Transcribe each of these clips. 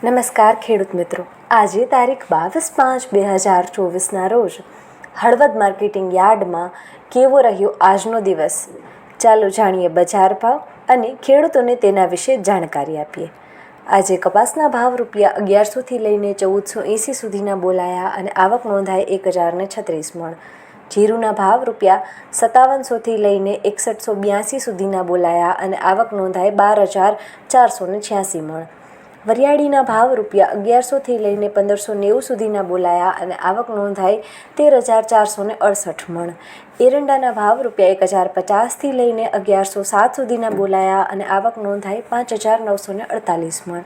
નમસ્કાર ખેડૂત મિત્રો, આજે તારીખ 22/5/2024ના રોજ હળવદ માર્કેટિંગ યાર્ડમાં કેવો રહ્યો આજનો દિવસ? ચાલો જાણીએ બજાર ભાવ અને ખેડૂતોને તેના વિશે જાણકારી આપીએ. આજે કપાસના ભાવ ₹1100થી લઈને ₹1480 સુધીના બોલાયા અને આવક નોંધાઈ 1036 મણ. જીરુના ભાવ ₹5700થી લઈને 6182 સુધીના બોલાયા અને આવક નોંધાઈ 12486 મણ. વરિયાળીના ભાવ ₹1100થી લઈને 1590 સુધીના બોલાયા અને આવક નોંધાઈ 13468 મણ. એરંડાના ભાવ ₹1050થી લઈને 1107 સુધીના બોલાયા અને આવક નોંધાઈ 5948 મણ.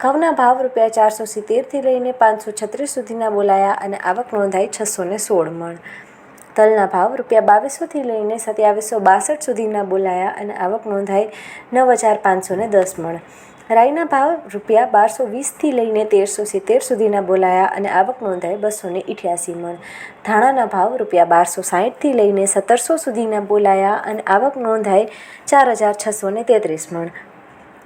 ઘઉંના ભાવ ₹470થી લઈને 536 સુધીના બોલાયા અને આવક નોંધાઈ 616 મણ. તલના ભાવ ₹2200થી લઈને 2762 સુધીના બોલાયા અને આવક નોંધાઈ 9510 મણ. રાઈના ભાવ ₹1220થી લઈને 1370 સુધીના બોલાયા અને આવક નોંધાઈ 288 મણ. ધાણાના ભાવ ₹1260થી લઈને 1700 સુધીના બોલાયા અને આવક નોંધાઈ 4633 મણ.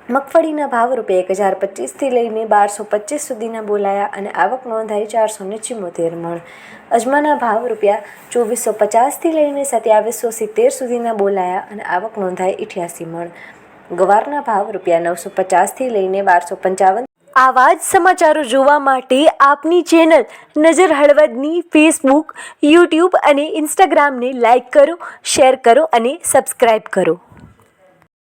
મગફળીના ભાવ ₹1025થી લઈને 1225 સુધીના બોલાયા અને આવક નોંધાઈ 474 મણ. અજમાના ભાવ ₹2450થી લઈને 2770 સુધીના બોલાયા અને આવક નોંધાઈ 88 મણ. ગવારના ભાવ ₹950થી લઈને 1255. આવા જ સમાચારો જોવા માટે આપની ચેનલ નજર હળવદની ફેસબુક, યુટ્યુબ અને ઇન્સ્ટાગ્રામને લાઇક કરો, શેર કરો અને સબસ્ક્રાઇબ કરો.